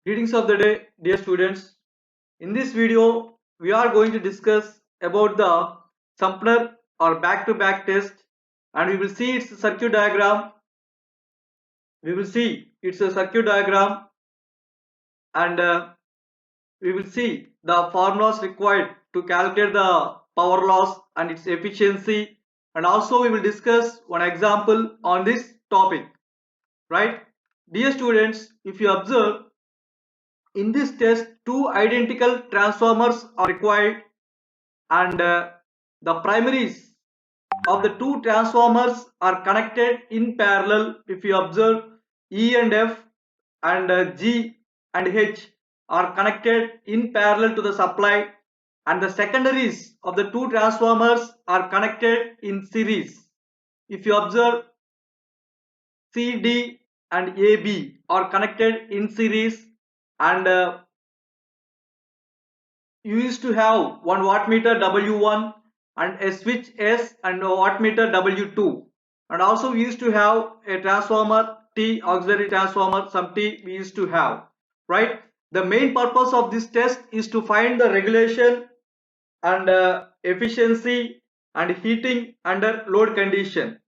Greetings of the day, dear students. In this video, we are going to discuss about the Sumpner or back-to-back test, and we will see its circuit diagram. We will see its a circuit diagram, and we will see the formulas required to calculate the power loss and its efficiency, and also we will discuss one example on this topic. Right, dear students, if you observe, in this test, two identical transformers are required, and the primaries of the two transformers are connected in parallel. If you observe, E and F and G and H are connected in parallel to the supply, and the secondaries of the two transformers are connected in series. If you observe, C, D and AB are connected in series, and you used to have one wattmeter W1 and a switch S and a wattmeter W2, and also we used to have a transformer T, auxiliary transformer, some T we used to have, right? The main purpose of this test is to find the regulation and efficiency and heating under load condition,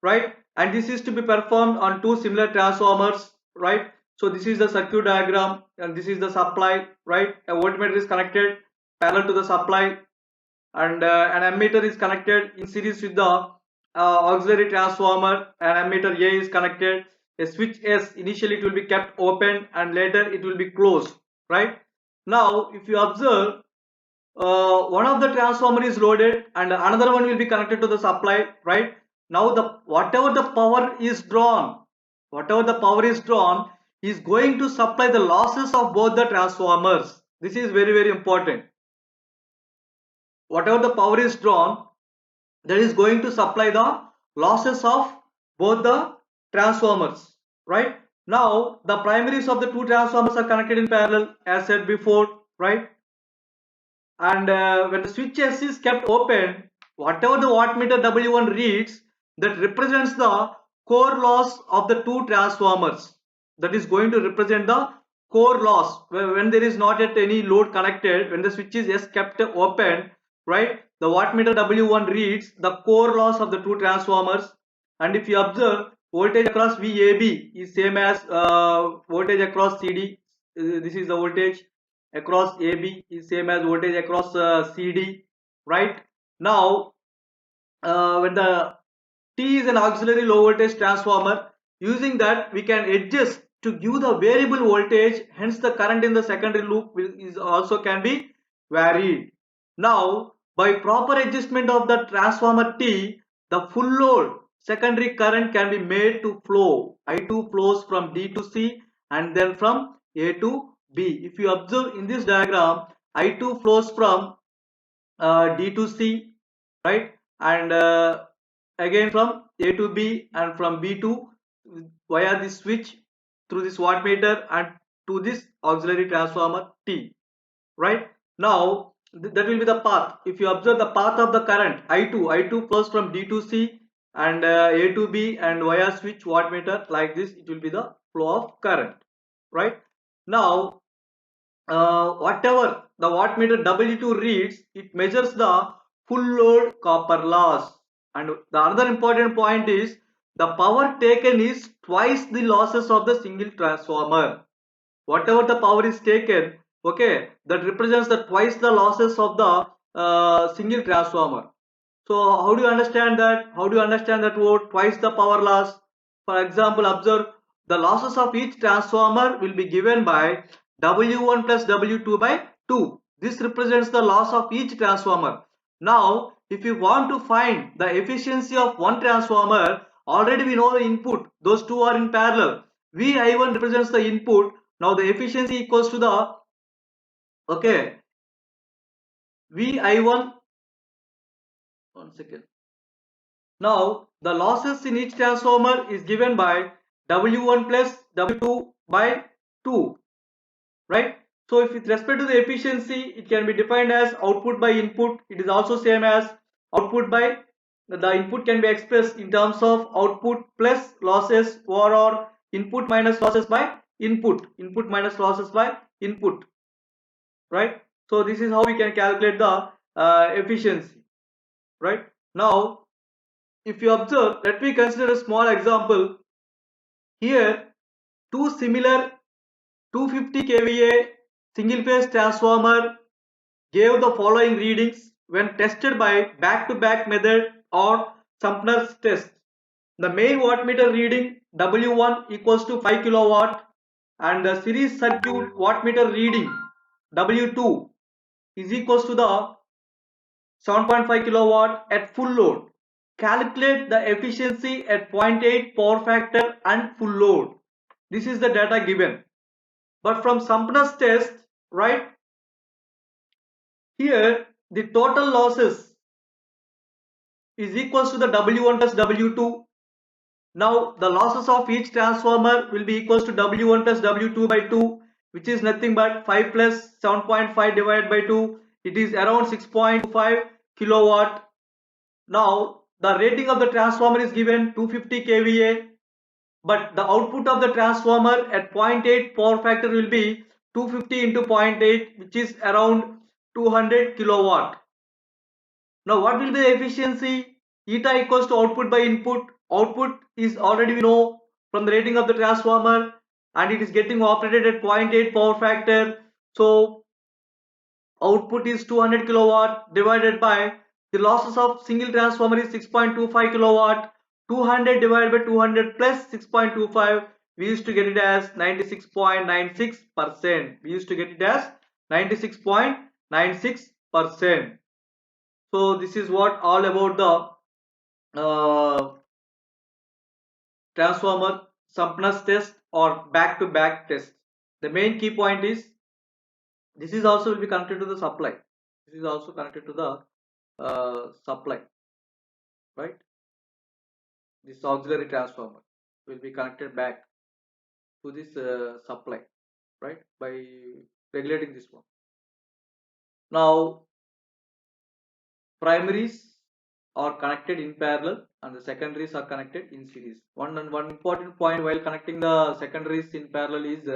right? And this is to be performed on two similar transformers, right? So this is the circuit diagram and this is the supply, right? A voltmeter is connected parallel to the supply, and an ammeter is connected in series with the auxiliary transformer. An ammeter A is connected. A switch S, initially it will be kept open and later it will be closed, right? Now if you observe, one of the transformer is loaded and another one will be connected to the supply, right? Now the whatever the power is drawn, is going to supply the losses of both the transformers. This is very important. Whatever the power is drawn, that is going to supply the losses of both the transformers, right? Now the primaries of the two transformers are connected in parallel as said before, right? And when the switch S is kept open, whatever the wattmeter W1 reads, that represents the core loss of the two transformers. That is going to represent the core loss when there is not yet any load connected. When the switch is S kept open, right, the wattmeter W1 reads the core loss of the two transformers. And if you observe, voltage across VAB is same as voltage across CD. This is the voltage across AB is same as voltage across CD, right? Now when the T is an auxiliary low voltage transformer, using that we can adjust to give the variable voltage, hence the current in the secondary loop is also can be varied. Now by proper adjustment of the transformer T, the full load secondary current can be made to flow. I2 flows from D to C and then from A to B. If you observe in this diagram, I2 flows from D to C, right? And again from A to B and from B to via this switch through this wattmeter and to this auxiliary transformer T, right? Now that will be the path. If you observe the path of the current I2 flows from D to C and A to B and via switch wattmeter, like this it will be the flow of current, right? Now whatever the wattmeter W2 reads, it measures the full load copper loss. And the other important point is the power taken is twice the losses of the single transformer. Whatever the power is taken, okay, that represents the twice the losses of the single transformer. So how do you understand that? How do you understand that word twice the power loss? For example, observe the losses of each transformer will be given by W1 plus W2 by 2. This represents the loss of each transformer. Now, if you want to find the efficiency of one transformer, already we know the input. Those two are in parallel. VI1 represents the input. Now the efficiency equals to the, okay, VI1, one second. Now the losses in each transformer is given by W1 plus W2 by 2, right? So if with respect to the efficiency, it can be defined as output by input. It is also same as output by, the input can be expressed in terms of output plus losses or input minus losses by input minus losses by input, right? So this is how we can calculate the efficiency, right? Now if you observe, let me consider a small example. Here two similar 250 kVA single phase transformer gave the following readings when tested by back-to-back method or Sumpner's test. The main wattmeter reading W1 equals to 5 kilowatt and the series circuit wattmeter reading W2 is equals to the 7.5 kilowatt at full load. Calculate the efficiency at 0.8 power factor and full load. This is the data given. But from Sumpner's test, right, here the total losses is equals to the W1 plus W2. Now the losses of each transformer will be equals to W1 plus W2 by 2, which is nothing but 5 plus 7.5 divided by 2. It is around 6.5 kilowatt. Now the rating of the transformer is given 250 kVA, but the output of the transformer at 0.8 power factor will be 250 into 0.8, which is around 200 kilowatt. Now what will be the efficiency? Eta equals to output by input. Output is already we know from the rating of the transformer, and it is getting operated at 0.8 power factor. So output is 200 kilowatt divided by the losses of single transformer is 6.25 kilowatt. 200 divided by 200 plus 6.25, we used to get it as 96.96%. We used to get it as 96.96%. So this is what all about the transformer Sumpner's test or back-to-back test. The main key point is this is also will be connected to the supply. This is also connected to the supply, right? This auxiliary transformer will be connected back to this supply, right, by regulating this one. Now primaries are connected in parallel and the secondaries are connected in series. One important point while connecting the secondaries in parallel is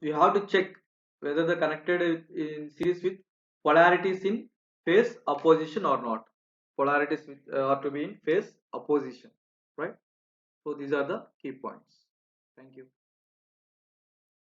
you have to check whether they connected in series with polarities in phase opposition or not. Polarities are to be in phase opposition, right? So these are the key points. Thank you.